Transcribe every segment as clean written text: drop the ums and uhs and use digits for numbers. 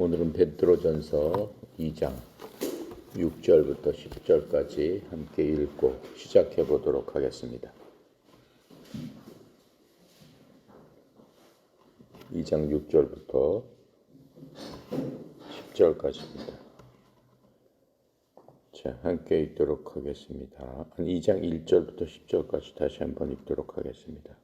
오늘은 베드로전서 2장 6절부터 10절까지 함께 읽고 시작해 보도록 하겠습니다. 2장 6절부터 10절까지입니다. 자, 함께 읽도록 하겠습니다. 2장 1절부터 10절까지 다시 한번 읽도록 하겠습니다.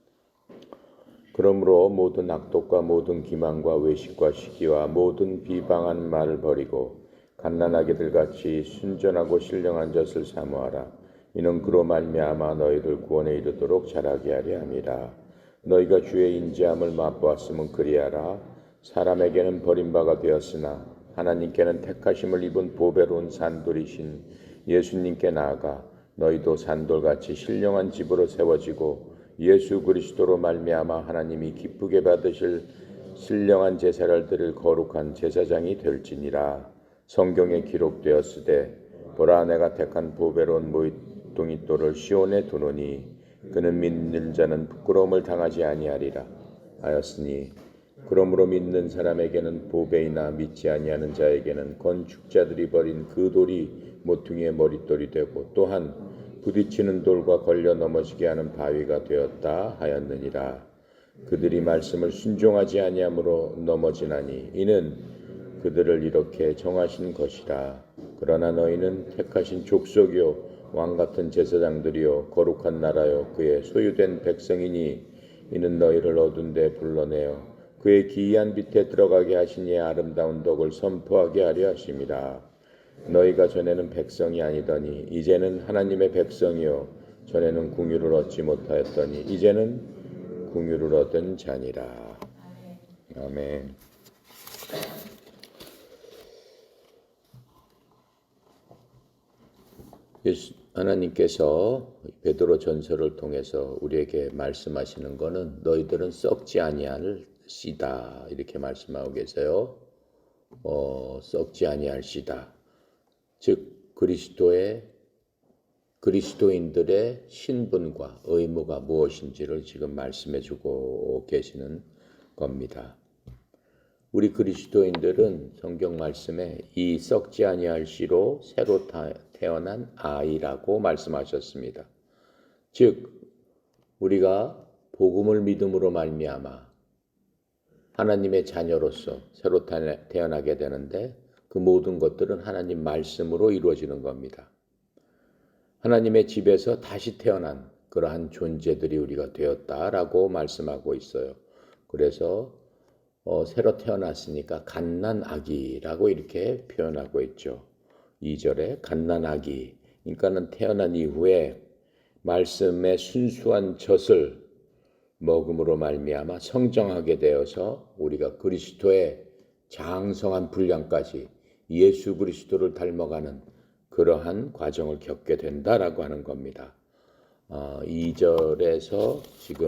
그러므로 모든 악독과 모든 기만과 외식과 시기와 모든 비방한 말을 버리고 갓난아기들 같이 순전하고 신령한 젖을 사모하라. 이는 그로 말미암아 너희를 구원에 이르도록 자라게 하려 함이라. 너희가 주의 인자함을 맛보았으면 그리하라. 사람에게는 버림바가 되었으나 하나님께는 택하심을 입은 보배로운 산돌이신 예수님께 나아가 너희도 산돌같이 신령한 집으로 세워지고 예수 그리스도로 말미암아 하나님이 기쁘게 받으실 신령한 제사를 드릴 거룩한 제사장이 될지니라. 성경에 기록되었으되 보라 내가 택한 보배로운 모퉁이돌을 시온에 두노니 그는 믿는 자는 부끄러움을 당하지 아니하리라 하였으니 그러므로 믿는 사람에게는 보배이나 믿지 아니하는 자에게는 건축자들이 버린 그 돌이 모퉁이의 머릿돌이 되고 또한 부딪히는 돌과 걸려 넘어지게 하는 바위가 되었다 하였느니라. 그들이 말씀을 순종하지 아니함으로 넘어지나니 이는 그들을 이렇게 정하신 것이라. 그러나 너희는 택하신 족속이요 왕같은 제사장들이요 거룩한 나라요 그의 소유된 백성이니 이는 너희를 어두운 데 불러내어 그의 기이한 빛에 들어가게 하신 이의 아름다운 덕을 선포하게 하려 하심이라. 너희가 전에는 백성이 아니더니 이제는 하나님의 백성이요 전에는 궁유를 얻지 못하였더니 이제는 궁유를 얻은 자니라. 아멘. 하나님께서 베드로 전서를 통해서 우리에게 말씀하시는 것은 너희들은 썩지 아니할 씨다 이렇게 말씀하고 계세요. 썩지 아니할 씨다. 즉 그리스도인들의 신분과 의무가 무엇인지를 지금 말씀해주고 계시는 겁니다. 우리 그리스도인들은 성경 말씀에 이 썩지 아니할 씨로 새로 태어난 아이라고 말씀하셨습니다. 즉 우리가 복음을 믿음으로 말미암아 하나님의 자녀로서 새로 태어나게 되는데 그 모든 것들은 하나님 말씀으로 이루어지는 겁니다. 하나님의 집에서 다시 태어난 그러한 존재들이 우리가 되었다라고 말씀하고 있어요. 그래서 새로 태어났으니까 갓난아기라고 이렇게 표현하고 있죠. 2절에 갓난아기, 그러니까는 태어난 이후에 말씀의 순수한 젖을 먹음으로 말미암아 성장하게 되어서 우리가 그리스도의 장성한 분량까지 예수 그리스도를 닮아가는 그러한 과정을 겪게 된다라고 하는 겁니다. 2절에서 지금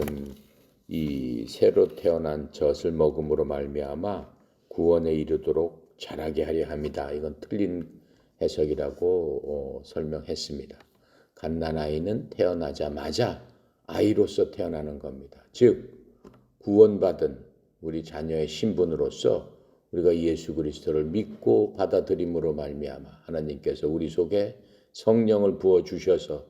이 새로 태어난 젖을 먹음으로 말미암아 구원에 이르도록 자라게 하려 합니다. 이건 틀린 해석이라고 설명했습니다. 갓난아이는 태어나자마자 아이로서 태어나는 겁니다. 즉 구원받은 우리 자녀의 신분으로서 우리가 예수 그리스도를 믿고 받아들임으로 말미암아 하나님께서 우리 속에 성령을 부어주셔서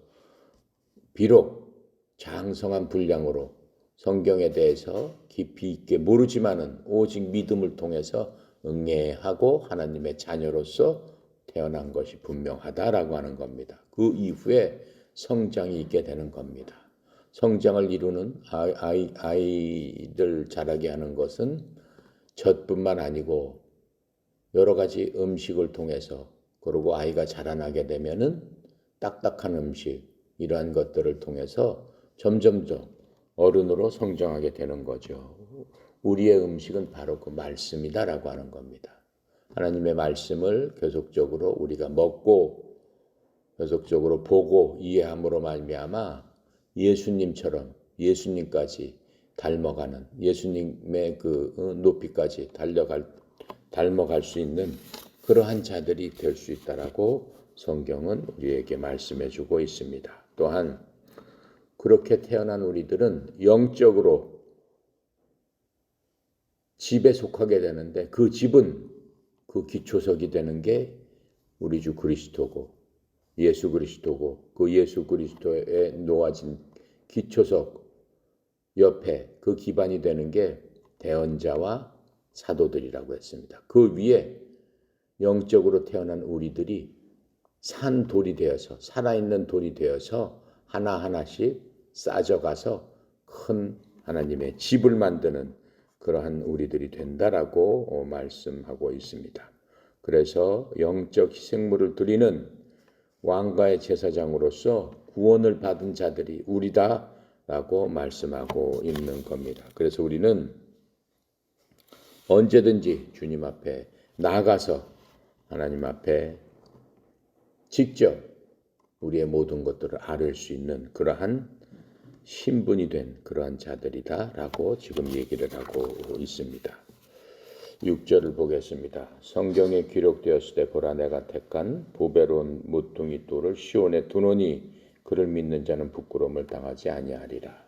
비록 장성한 분량으로 성경에 대해서 깊이 있게 모르지만은 오직 믿음을 통해서 응애하고 하나님의 자녀로서 태어난 것이 분명하다라고 하는 겁니다. 그 이후에 성장이 있게 되는 겁니다. 성장을 이루는 아이들 자라게 하는 것은 젖뿐만 아니고 여러 가지 음식을 통해서 그리고 아이가 자라나게 되면은 딱딱한 음식 이러한 것들을 통해서 점점 더 어른으로 성장하게 되는 거죠. 우리의 음식은 바로 그 말씀이다라고 하는 겁니다. 하나님의 말씀을 계속적으로 우리가 먹고 계속적으로 보고 이해함으로 말미암아 예수님처럼 예수님까지 닮아가는 예수님의 그 높이까지 닮아갈 수 있는 그러한 자들이 될 수 있다라고 성경은 우리에게 말씀해주고 있습니다. 또한 그렇게 태어난 우리들은 영적으로 집에 속하게 되는데 그 집은 그 기초석이 되는 게 우리 주 그리스도고 예수 그리스도고 그 예수 그리스도에 놓아진 기초석 옆에 그 기반이 되는 게 대언자와 사도들이라고 했습니다. 그 위에 영적으로 태어난 우리들이 산 돌이 되어서 살아있는 돌이 되어서 하나하나씩 쌓여가서 큰 하나님의 집을 만드는 그러한 우리들이 된다라고 말씀하고 있습니다. 그래서 영적 희생물을 드리는 왕가의 제사장으로서 구원을 받은 자들이 우리다라고 말씀하고 있는 겁니다. 그래서 우리는 언제든지 주님 앞에 나아가서 하나님 앞에 직접 우리의 모든 것들을 아뢰 수 있는 그러한 신분이 된 그러한 자들이다라고 지금 얘기를 하고 있습니다. 6절을 보겠습니다. 성경에 기록되었을 때 보라 내가 택한 보배로운 모퉁이 돌을 시온에 두노니 그를 믿는 자는 부끄러움을 당하지 아니하리라.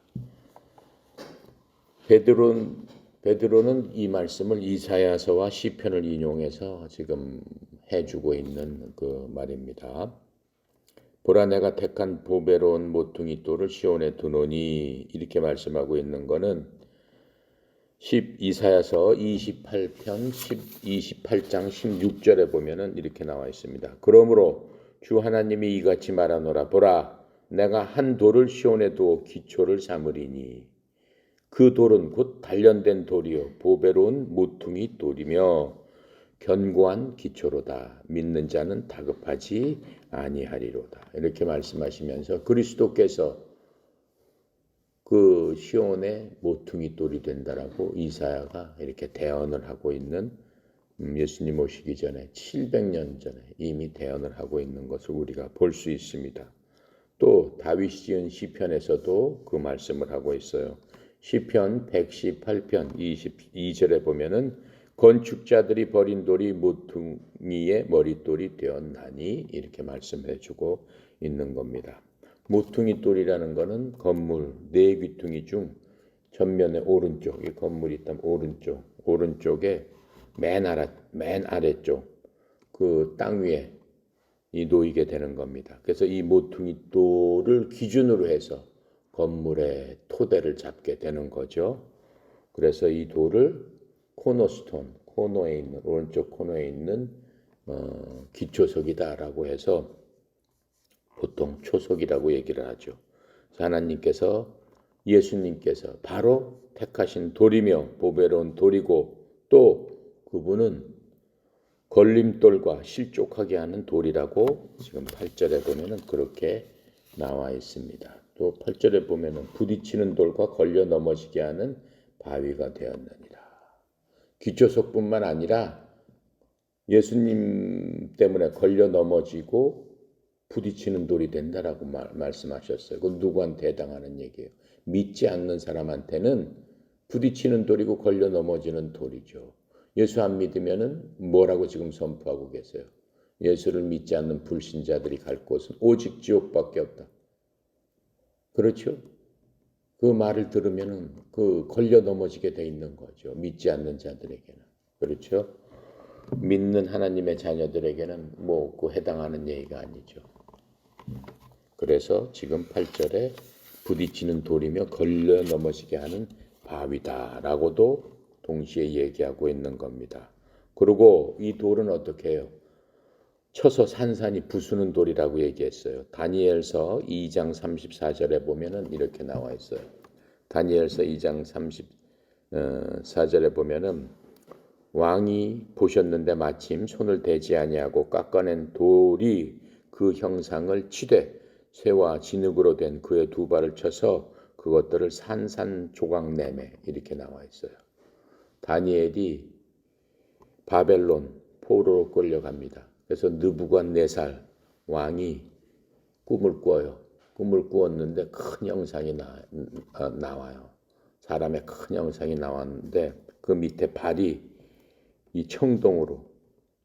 베드로는 이 말씀을 이사야서와 시편을 인용해서 지금 해주고 있는 그 말입니다. 보라 내가 택한 보배로운 모퉁이 돌을 시온에 두노니 이렇게 말씀하고 있는 것은 이사야서 28편 28장 16절에 보면은 이렇게 나와 있습니다. 그러므로 주 하나님이 이같이 말하노라 보라 내가 한 돌을 시온에 두어 기초를 삼으리니 그 돌은 곧 단련된 돌이요 보배로운 모퉁이 돌이며 견고한 기초로다. 믿는 자는 다급하지 아니하리로다. 이렇게 말씀하시면서 그리스도께서 그 시온의 모퉁이 돌이 된다라고 이사야가 이렇게 대언을 하고 있는 예수님 오시기 전에 700년 전에 이미 대언을 하고 있는 것을 우리가 볼 수 있습니다. 또 다윗이 지은 시편에서도 그 말씀을 하고 있어요. 시편 118편 22절에 보면은 건축자들이 버린 돌이 모퉁이의 머릿돌이 되었나니 이렇게 말씀해주고 있는 겁니다. 모퉁이 돌이라는 것은 건물 네 귀퉁이 중 전면에 오른쪽 이 건물이 있다면 오른쪽에 맨 아래쪽 그 땅 위에 이 놓이게 되는 겁니다. 그래서 이 모퉁이 돌을 기준으로 해서 건물의 토대를 잡게 되는 거죠. 그래서 이 돌을 코너스톤, 코너에 있는 오른쪽 코너에 있는 기초석이다라고 해서 보통 초석이라고 얘기를 하죠. 하나님께서 예수님께서 바로 택하신 돌이며 보배로운 돌이고 또 그분은 걸림돌과 실족하게 하는 돌이라고 지금 8절에 보면은 그렇게 나와 있습니다. 또 8절에 보면은 부딪히는 돌과 걸려 넘어지게 하는 바위가 되었느니라. 기초석뿐만 아니라 예수님 때문에 걸려 넘어지고 부딪히는 돌이 된다라고 말씀하셨어요. 그건 누구한테 해당하는 얘기예요? 믿지 않는 사람한테는 부딪히는 돌이고 걸려 넘어지는 돌이죠. 예수 안 믿으면은 뭐라고 지금 선포하고 계세요? 예수를 믿지 않는 불신자들이 갈 곳은 오직 지옥밖에 없다. 그렇죠? 그 말을 들으면은 그 걸려 넘어지게 돼 있는 거죠. 믿지 않는 자들에게는. 그렇죠? 믿는 하나님의 자녀들에게는 뭐 그 해당하는 얘기가 아니죠. 그래서 지금 8절에 부딪히는 돌이며 걸려 넘어지게 하는 바위다라고도 동시에 얘기하고 있는 겁니다. 그리고 이 돌은 어떻게 해요? 쳐서 산산이 부수는 돌이라고 얘기했어요. 다니엘서 2장 34절에 보면은 이렇게 나와 있어요. 다니엘서 2장 34절에 보면은 왕이 보셨는데 마침 손을 대지 아니하고 깎아낸 돌이 그 형상을 치되 쇠와 진흙으로 된 그의 두 발을 쳐서 그것들을 산산조각 내매 이렇게 나와 있어요. 다니엘이 바벨론 포로로 끌려갑니다. 그래서 느부갓네살 왕이 꿈을 꿔요. 꿈을 꾸었는데 큰 형상이 나와요. 사람의 큰 형상이 나왔는데 그 밑에 발이 이 청동으로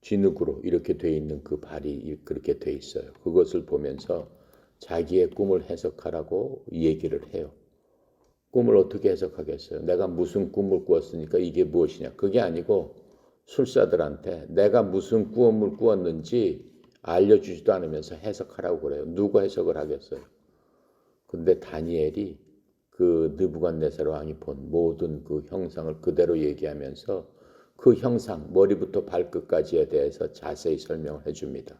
진흙으로 이렇게 돼 있는 그 발이 그렇게 돼 있어요. 그것을 보면서 자기의 꿈을 해석하라고 얘기를 해요. 꿈을 어떻게 해석하겠어요? 내가 무슨 꿈을 꾸었으니까 이게 무엇이냐? 그게 아니고 술사들한테 내가 무슨 구원을 꾸었는지 알려주지도 않으면서 해석하라고 그래요. 누가 해석을 하겠어요? 근데 다니엘이 그 느부갓네살 왕이 본 모든 그 형상을 그대로 얘기하면서 그 형상 머리부터 발끝까지에 대해서 자세히 설명을 해줍니다.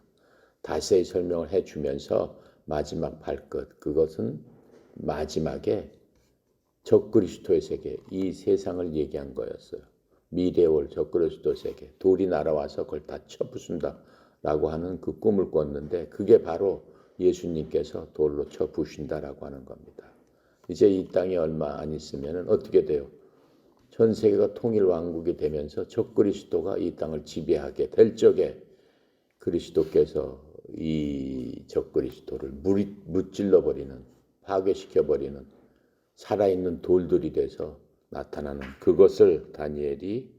자세히 설명을 해주면서 마지막 발끝, 그것은 마지막에 적그리스도의 세계, 이 세상을 얘기한 거였어요. 미래에 올 적그리스도 세계, 돌이 날아와서 그걸 다 쳐부순다 라고 하는 그 꿈을 꿨는데 그게 바로 예수님께서 돌로 쳐부신다라고 하는 겁니다. 이제 이 땅이 얼마 안 있으면 어떻게 돼요? 전 세계가 통일 왕국이 되면서 적그리스도가 이 땅을 지배하게 될 적에 그리스도께서 이 적그리스도를 무찔러버리는, 파괴시켜버리는 살아있는 돌들이 돼서 나타나는 그것을 다니엘이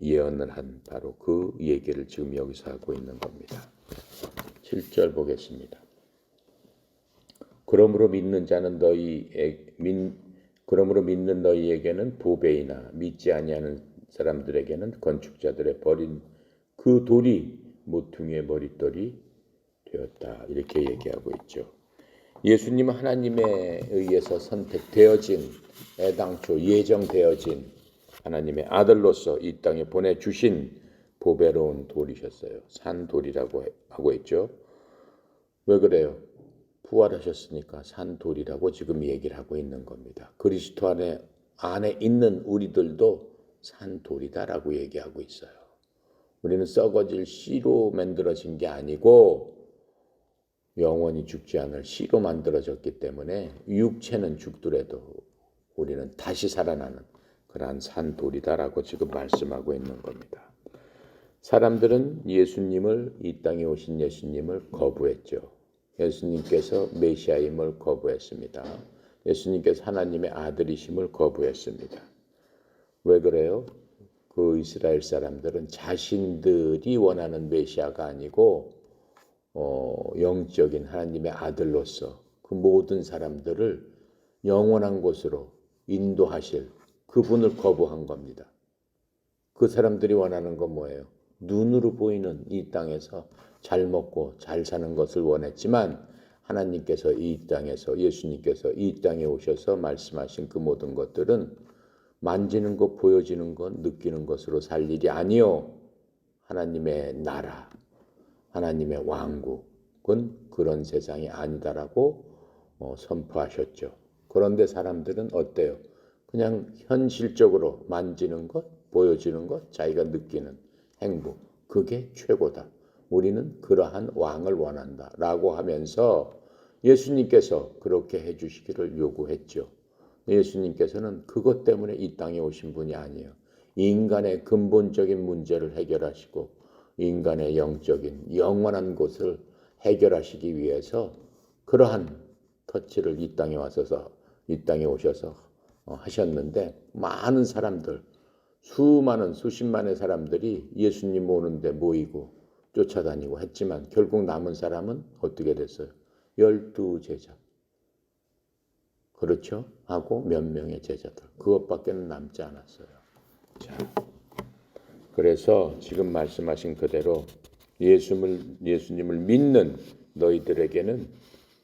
예언을 한 바로 그 얘기를 지금 여기서 하고 있는 겁니다. 7절 보겠습니다. 그러므로 믿는 너희에게는 보배이나 믿지 아니하는 사람들에게는 건축자들의 버린 그 돌이 모퉁이의 머릿돌이 되었다. 이렇게 얘기하고 있죠. 예수님은 하나님에 의해서 선택되어진 애당초 예정되어진 하나님의 아들로서 이 땅에 보내주신 보배로운 돌이셨어요. 산돌이라고 하고 있죠. 왜 그래요? 부활하셨으니까 산돌이라고 지금 얘기를 하고 있는 겁니다. 그리스도 안에 있는 우리들도 산돌이다라고 얘기하고 있어요. 우리는 썩어질 씨로 만들어진 게 아니고 영원히 죽지 않을 씨로 만들어졌기 때문에 육체는 죽더라도 우리는 다시 살아나는 그러한 산돌이다라고 지금 말씀하고 있는 겁니다. 사람들은 예수님을, 이 땅에 오신 예수님을 거부했죠. 예수님께서 메시아임을 거부했습니다. 예수님께서 하나님의 아들이심을 거부했습니다. 왜 그래요? 그 이스라엘 사람들은 자신들이 원하는 메시아가 아니고 영적인 하나님의 아들로서 그 모든 사람들을 영원한 곳으로 인도하실 그분을 거부한 겁니다. 그 사람들이 원하는 건 뭐예요? 눈으로 보이는 이 땅에서 잘 먹고 잘 사는 것을 원했지만 하나님께서 이 땅에서 예수님께서 이 땅에 오셔서 말씀하신 그 모든 것들은 만지는 것, 보여지는 것, 느끼는 것으로 살 일이 아니요. 하나님의 나라, 하나님의 왕국은 그런 세상이 아니다라고 선포하셨죠. 그런데 사람들은 어때요? 그냥 현실적으로 만지는 것, 보여지는 것, 자기가 느끼는 행복, 그게 최고다. 우리는 그러한 왕을 원한다 라고 하면서 예수님께서 그렇게 해주시기를 요구했죠. 예수님께서는 그것 때문에 이 땅에 오신 분이 아니에요. 인간의 근본적인 문제를 해결하시고 인간의 영적인 영원한 것을 해결하시기 위해서 그러한 터치를 이 땅에 오셔서 하셨는데 많은 사람들, 수십만의 사람들이 예수님 오는데 모이고 쫓아다니고 했지만 결국 남은 사람은 어떻게 됐어요? 12제자. 그렇죠? 하고 몇 명의 제자들. 그것밖에 남지 않았어요. 자, 그래서 지금 말씀하신 그대로 예수님을 믿는 너희들에게는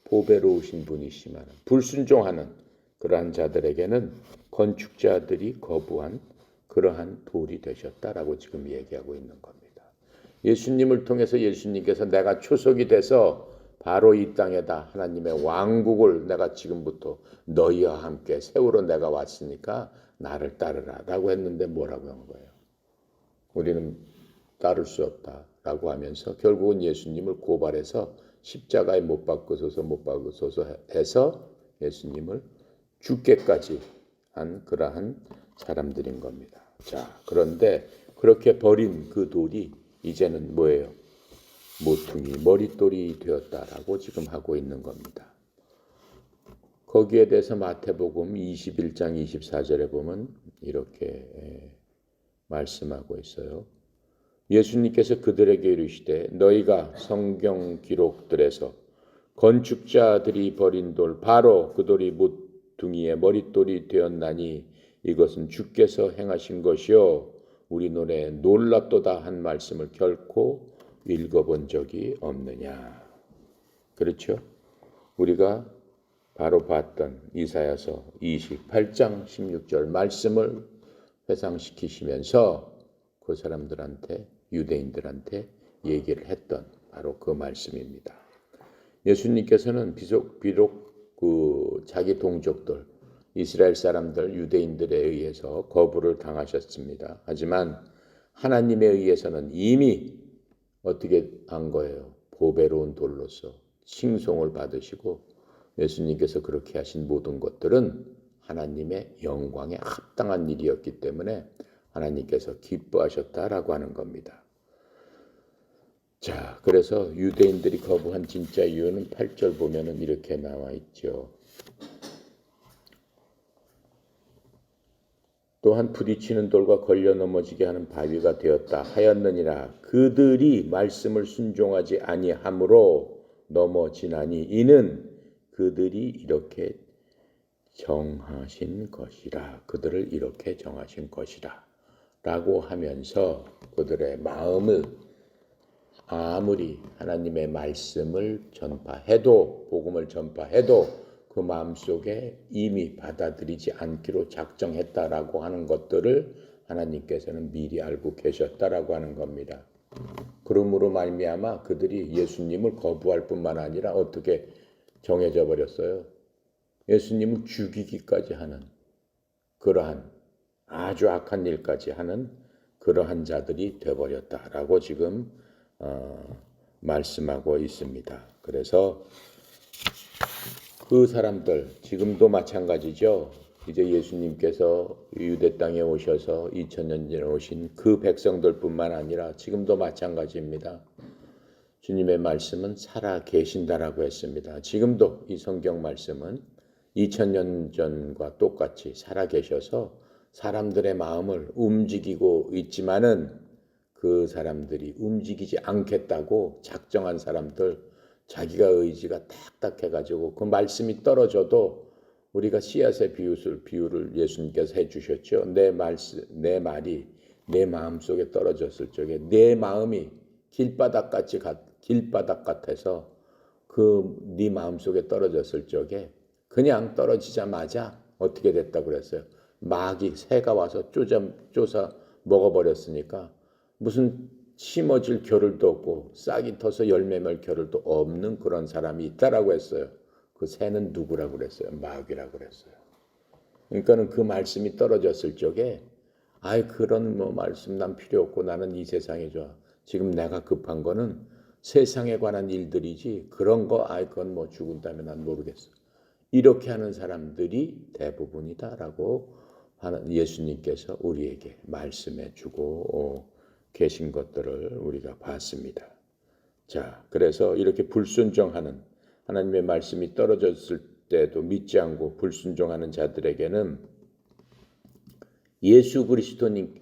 보배로우신 분이시만 불순종하는 그러한 자들에게는 건축자들이 거부한 그러한 돌이 되셨다라고 지금 얘기하고 있는 겁니다. 예수님을 통해서 예수님께서 내가 초석이 돼서 바로 이 땅에다 하나님의 왕국을 내가 지금부터 너희와 함께 세우러 내가 왔으니까 나를 따르라 라고 했는데 뭐라고 한 거예요? 우리는 따를 수 없다라고 하면서 결국은 예수님을 고발해서 십자가에 못 박으소서 해서 예수님을 죽게까지 한 그러한 사람들인 겁니다. 자, 그런데 그렇게 버린 그 돌이 이제는 뭐예요? 모퉁이, 머릿돌이 되었다라고 지금 하고 있는 겁니다. 거기에 대해서 마태복음 21장 24절에 보면 이렇게 말씀하고 있어요. 예수님께서 그들에게 이르시되 너희가 성경 기록들에서 건축자들이 버린 돌 바로 그 돌이 모퉁이의 머릿돌이 되었나니 이것은 주께서 행하신 것이요 우리 눈에 놀랍도다 한 말씀을 결코 읽어본 적이 없느냐. 그렇죠? 우리가 바로 봤던 이사야서 28장 16절 말씀을 회상시키시면서 그 사람들한테, 유대인들한테 얘기를 했던 바로 그 말씀입니다. 예수님께서는 비록 그 자기 동족들, 이스라엘 사람들, 유대인들에 의해서 거부를 당하셨습니다. 하지만 하나님에 의해서는 이미 어떻게 한 거예요? 보배로운 돌로서 칭송을 받으시고, 예수님께서 그렇게 하신 모든 것들은 하나님의 영광에 합당한 일이었기 때문에 하나님께서 기뻐하셨다라고 하는 겁니다. 자, 그래서 유대인들이 거부한 진짜 이유는 8절 보면은 이렇게 나와 있죠. 또한 부딪히는 돌과 걸려 넘어지게 하는 바위가 되었다 하였느니라. 그들이 말씀을 순종하지 아니함으로 넘어지나니 이는 그들이 이렇게 정하신 것이라. 그들을 이렇게 정하신 것이라 라고 하면서 그들의 마음을 아무리 하나님의 말씀을 전파해도, 복음을 전파해도 그 마음속에 이미 받아들이지 않기로 작정했다라고 하는 것들을 하나님께서는 미리 알고 계셨다라고 하는 겁니다. 그러므로 말미암아 그들이 예수님을 거부할 뿐만 아니라 어떻게 정해져 버렸어요. 예수님을 죽이기까지 하는 그러한 아주 악한 일까지 하는 그러한 자들이 되어버렸다라고 지금 말씀하고 있습니다. 그래서 그 사람들 지금도 마찬가지죠. 이제 예수님께서 유대 땅에 오셔서 2000년 전에 오신 그 백성들뿐만 아니라 지금도 마찬가지입니다. 주님의 말씀은 살아 계신다라고 했습니다. 지금도 이 성경 말씀은 2000년 전과 똑같이 살아 계셔서 사람들의 마음을 움직이고 있지만은 그 사람들이 움직이지 않겠다고 작정한 사람들, 자기가 의지가 딱딱해가지고 그 말씀이 떨어져도 우리가 씨앗의 비유를 예수님께서 해주셨죠. 내 말이 내 마음속에 떨어졌을 적에 내 마음이 길바닥 같아서 그 네 마음속에 떨어졌을 적에 그냥 떨어지자마자 어떻게 됐다고 그랬어요? 새가 와서 쫓아 먹어버렸으니까 무슨 심어질 겨를도 없고 싹이 터서 열매 맺을 겨를도 없는 그런 사람이 있다라고 했어요. 그 새는 누구라고 그랬어요? 마귀라고 그랬어요. 그러니까는 그 말씀이 떨어졌을 적에 그런 말씀 난 필요 없고 나는 이 세상이 좋아. 지금 내가 급한 거는 세상에 관한 일들이지 그런 거 그건 죽은 다음에 난 모르겠어. 이렇게 하는 사람들이 대부분이다라고 예수님께서 우리에게 말씀해 주고 계신 것들을 우리가 봤습니다. 자, 그래서 이렇게 불순종하는 하나님의 말씀이 떨어졌을 때도 믿지 않고 불순종하는 자들에게는 예수 그리스도님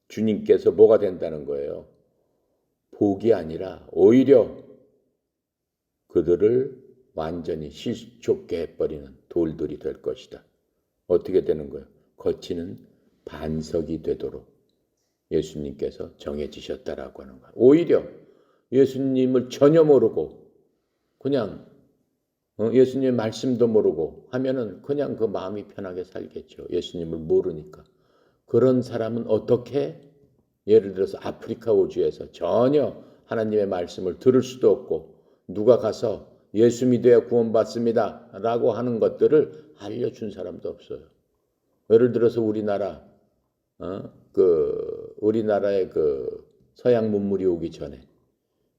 주님께서 뭐가 된다는 거예요? 복이 아니라 오히려 그들을 완전히 실족게 해버리는 돌들이 될 것이다. 어떻게 되는 거예요? 거치는 반석이 되도록 예수님께서 정해지셨다라고 하는 거예요. 오히려 예수님을 전혀 모르고 그냥 예수님의 말씀도 모르고 하면은 그냥 그 마음이 편하게 살겠죠. 예수님을 모르니까. 그런 사람은 어떻게 예를 들어서 아프리카 오주에서 전혀 하나님의 말씀을 들을 수도 없고 누가 가서 예수 믿어야 구원받습니다 라고 하는 것들을 알려준 사람도 없어요. 예를 들어서 우리나라의 그 서양 문물이 오기 전에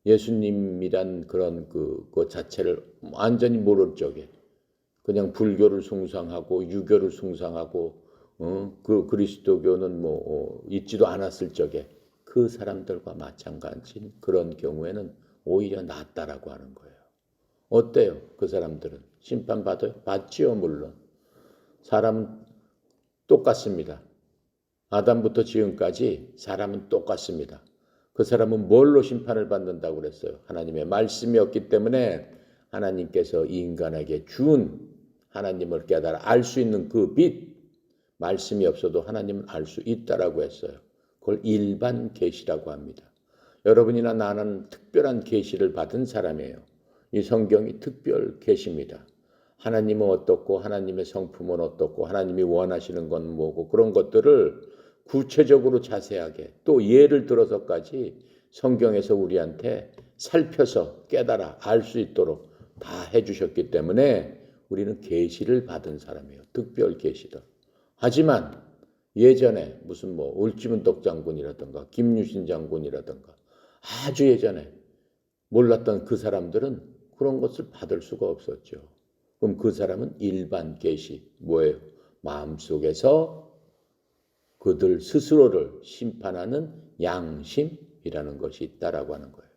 예수님이란 그런 그 자체를 완전히 모를 적에 그냥 불교를 숭상하고 유교를 숭상하고 그 그리스도교는 있지도 않았을 적에 그 사람들과 마찬가지인 그런 경우에는 오히려 낫다라고 하는 거예요. 어때요? 그 사람들은 심판받아요? 받지요, 물론. 사람은 똑같습니다. 아담부터 지금까지 사람은 똑같습니다. 그 사람은 뭘로 심판을 받는다고 그랬어요? 하나님의 말씀이었기 때문에 하나님께서 인간에게 준 하나님을 깨달아 알 수 있는 그 빛, 말씀이 없어도 하나님은 알 수 있다라고 했어요. 그걸 일반 계시라고 합니다. 여러분이나 나는 특별한 계시를 받은 사람이에요. 이 성경이 특별 계시입니다. 하나님은 어떻고 하나님의 성품은 어떻고 하나님이 원하시는 건 뭐고 그런 것들을 구체적으로 자세하게 또 예를 들어서까지 성경에서 우리한테 살펴서 깨달아 알 수 있도록 다 해주셨기 때문에 우리는 계시를 받은 사람이에요. 특별 계시다. 하지만 예전에 무슨 뭐 을지문덕 장군이라든가 김유신 장군이라든가 아주 예전에 몰랐던 그 사람들은 그런 것을 받을 수가 없었죠. 그럼 그 사람은 일반 계시 뭐예요? 마음속에서 그들 스스로를 심판하는 양심이라는 것이 있다라고 하는 거예요.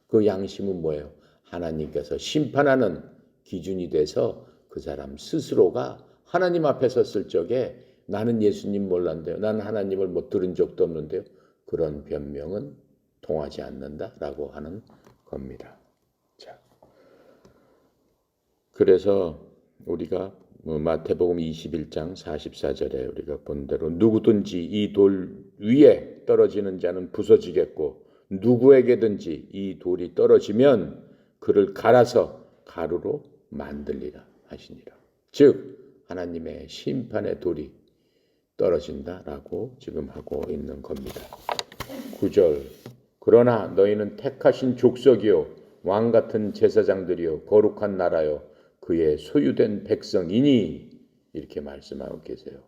그 양심은 뭐예요? 하나님께서 심판하는 기준이 돼서 그 사람 스스로가 하나님 앞에 섰을 적에 나는 예수님 몰랐는데요. 나는 하나님을 못 들은 적도 없는데요. 그런 변명은 통하지 않는다라고 하는 겁니다. 자, 그래서 우리가 마태복음 21장 44절에 우리가 본 대로 누구든지 이 돌 위에 떨어지는 자는 부서지겠고 누구에게든지 이 돌이 떨어지면 그를 갈아서 가루로 만들리라 하시니라. 즉 하나님의 심판의 돌이 떨어진다라고 지금 하고 있는 겁니다. 9절 그러나 너희는 택하신 족속이요 왕 같은 제사장들이요 거룩한 나라요 그의 소유된 백성이니 이렇게 말씀하고 계세요.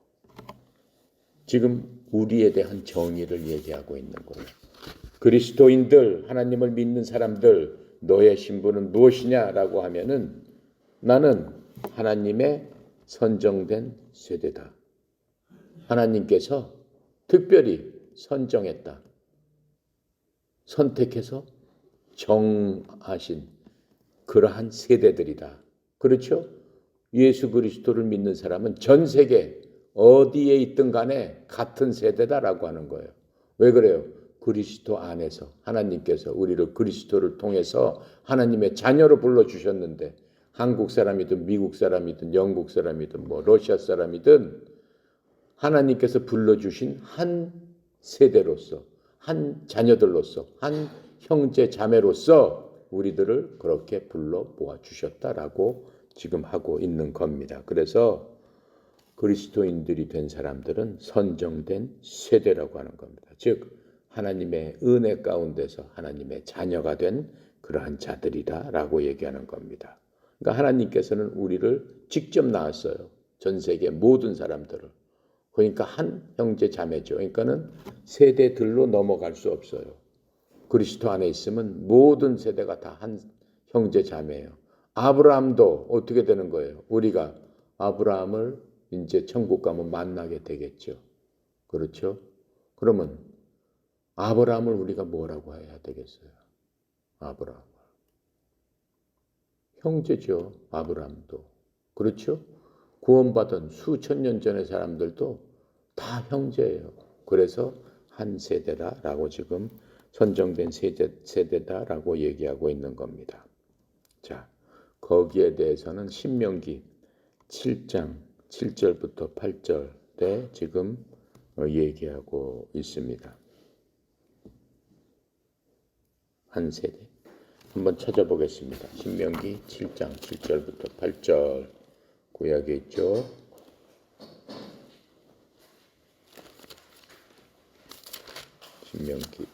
지금 우리에 대한 정의를 얘기하고 있는 거예요. 그리스도인들, 하나님을 믿는 사람들, 너의 신분은 무엇이냐라고 하면은 나는 하나님의 선정된 세대다. 하나님께서 특별히 선정했다. 선택해서 정하신 그러한 세대들이다. 그렇죠? 예수 그리스도를 믿는 사람은 전 세계 어디에 있든 간에 같은 세대다라고 하는 거예요. 왜 그래요? 그리스도 안에서 하나님께서 우리를 그리스도를 통해서 하나님의 자녀로 불러주셨는데 한국 사람이든 미국 사람이든 영국 사람이든 뭐 러시아 사람이든 하나님께서 불러주신 한 세대로서 한 자녀들로서 한 형제 자매로서 우리들을 그렇게 불러 모아 주셨다라고 지금 하고 있는 겁니다. 그래서 그리스도인들이 된 사람들은 선정된 세대라고 하는 겁니다. 즉 하나님의 은혜 가운데서 하나님의 자녀가 된 그러한 자들이다라고 얘기하는 겁니다. 그러니까 하나님께서는 우리를 직접 낳았어요. 전 세계 모든 사람들을. 그러니까 한 형제 자매죠. 그러니까는 세대들로 넘어갈 수 없어요. 그리스도 안에 있으면 모든 세대가 다 한 형제 자매예요. 아브라함도 어떻게 되는 거예요? 우리가 아브라함을 이제 천국 가면 만나게 되겠죠. 그렇죠? 그러면 아브라함을 우리가 뭐라고 해야 되겠어요? 아브라함을. 형제죠. 아브라함도. 그렇죠? 구원받은 수천 년 전의 사람들도 다 형제예요. 그래서 한 세대다라고 지금 선정된 세대다라고 얘기하고 있는 겁니다. 자, 거기에 대해서는 신명기 7장 7절부터 8절에 지금 얘기하고 있습니다. 한 세대. 한번 찾아보겠습니다. 신명기 7장 7절부터 8절 구약에 있죠. 신명기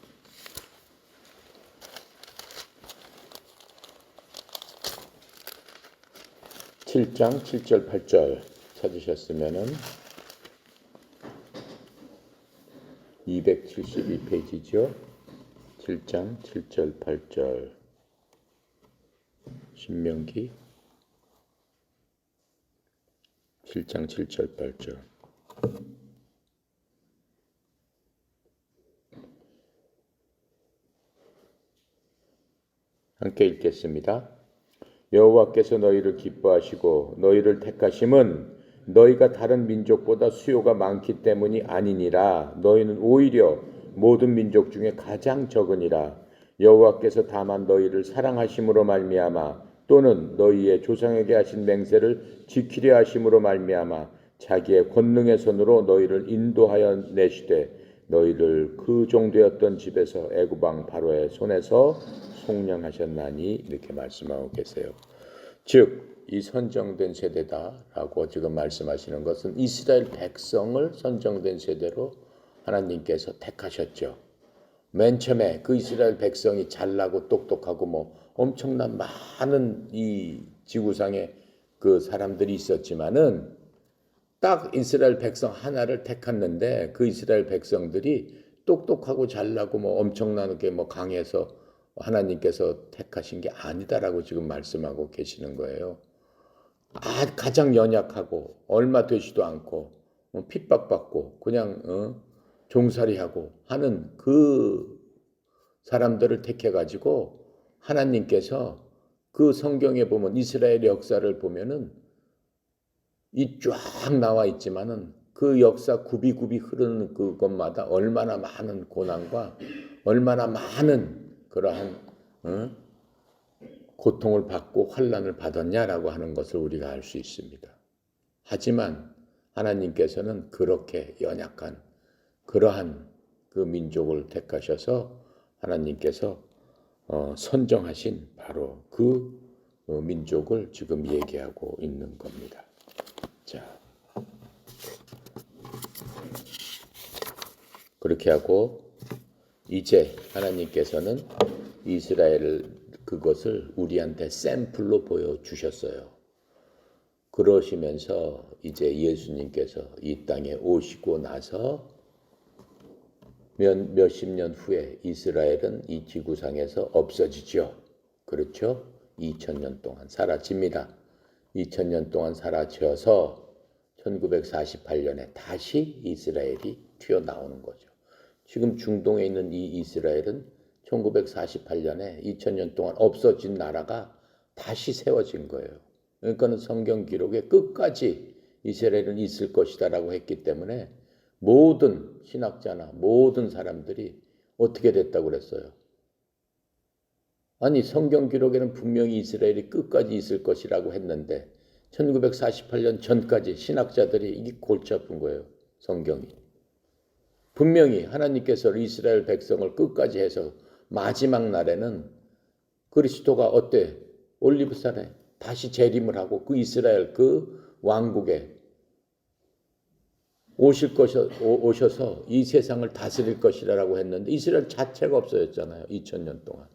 7장 7절 8절 찾으셨으면은 272페이지죠. 7장 7절 8절 신명기 7장 7절 8절 함께 읽겠습니다. 여호와께서 너희를 기뻐하시고 너희를 택하심은 너희가 다른 민족보다 수요가 많기 때문이 아니니라. 너희는 오히려 모든 민족 중에 가장 적으니라. 여호와께서 다만 너희를 사랑하심으로 말미암아 또는 너희의 조상에게 하신 맹세를 지키려 하심으로 말미암아 자기의 권능의 손으로 너희를 인도하여 내시되 너희를 그 종되었던 집에서 애굽 왕 바로의 손에서 속량하셨나니 이렇게 말씀하고 계세요. 즉 이 선정된 세대다라고 지금 말씀하시는 것은 이스라엘 백성을 선정된 세대로 하나님께서 택하셨죠. 맨 처음에 그 이스라엘 백성이 잘나고 똑똑하고 뭐 엄청난 많은 이 지구상에 그 사람들이 있었지만은 딱 이스라엘 백성 하나를 택했는데 그 이스라엘 백성들이 똑똑하고 잘나고 뭐 엄청나게 뭐 강해서 하나님께서 택하신 게 아니다라고 지금 말씀하고 계시는 거예요. 가장 연약하고 얼마 되지도 않고 핍박받고 그냥 종살이하고 하는 그 사람들을 택해가지고 하나님께서 그 성경에 보면 이스라엘 역사를 보면은 이 쫙 나와 있지만은 그 역사 굽이굽이 흐르는 그것마다 얼마나 많은 고난과 얼마나 많은 그러한 고통을 받고 환난을 받았냐라고 하는 것을 우리가 알 수 있습니다. 하지만 하나님께서는 그렇게 연약한 그러한 그 민족을 택하셔서 하나님께서 선정하신 바로 그 민족을 지금 얘기하고 있는 겁니다. 자, 그렇게 하고 이제 하나님께서는 이스라엘 그것을 우리한테 샘플로 보여주셨어요. 그러시면서 이제 예수님께서 이 땅에 오시고 나서 몇십 년 후에 이스라엘은 이 지구상에서 없어지죠. 그렇죠? 2000년 동안 사라집니다. 2000년 동안 사라져서 1948년에 다시 이스라엘이 튀어나오는 거죠. 지금 중동에 있는 이 이스라엘은 1948년에 2000년 동안 없어진 나라가 다시 세워진 거예요. 그러니까는 성경 기록에 끝까지 이스라엘은 있을 것이다라고 했기 때문에 모든 신학자나 모든 사람들이 어떻게 됐다고 그랬어요? 아니 성경 기록에는 분명히 이스라엘이 끝까지 있을 것이라고 했는데 1948년 전까지 신학자들이 이게 골치 아픈 거예요. 성경이. 분명히 하나님께서 이스라엘 백성을 끝까지 해서 마지막 날에는 그리스도가 어때? 올리브산에 다시 재림을 하고 그 이스라엘 그 왕국에 오셔서 이 세상을 다스릴 것이라고 했는데 이스라엘 자체가 없어졌잖아요. 2000년 동안.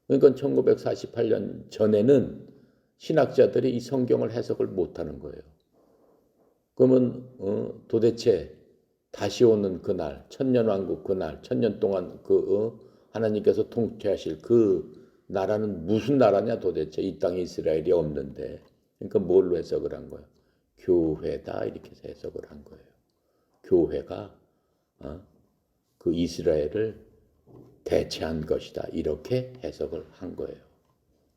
그러니까 1948년 전에는 신학자들이 이 성경을 해석을 못하는 거예요. 그러면 도대체 다시 오는 그날, 천년왕국 그날, 천년 동안 하나님께서 통치하실 그 나라는 무슨 나라냐 도대체 이 땅에 이스라엘이 없는데. 그러니까 뭘로 해석을 한 거예요? 교회다 이렇게 해석을 한 거예요. 교회가 그 이스라엘을 대체한 것이다 이렇게 해석을 한 거예요.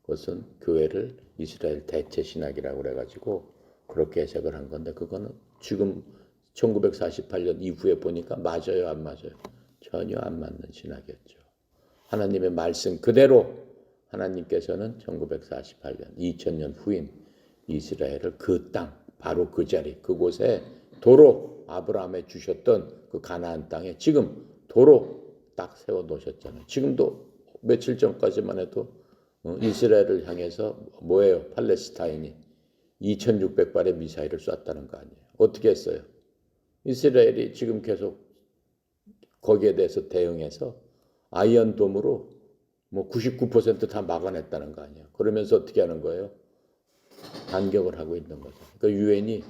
그것은 교회를 이스라엘 대체 신학이라고 그래가지고 그렇게 해석을 한 건데 그거는 지금 1948년 이후에 보니까 맞아요 안 맞아요? 전혀 안 맞는 신학이었죠. 하나님의 말씀 그대로 하나님께서는 1948년 2000년 후인 이스라엘을 그 땅 바로 그 자리 그곳에 도로 아브라함에 주셨던 그 가나안 땅에 지금 도로 딱 세워 놓으셨잖아요. 지금도 며칠 전까지만 해도 이스라엘을 향해서 뭐예요? 팔레스타인이 2600발의 미사일을 쐈다는 거 아니에요. 어떻게 했어요? 이스라엘이 지금 계속 거기에 대해서 대응해서 아이언돔으로 뭐 99% 다 막아냈다는 거 아니에요. 그러면서 어떻게 하는 거예요? 반격을 하고 있는 거죠. 그러니까 유엔이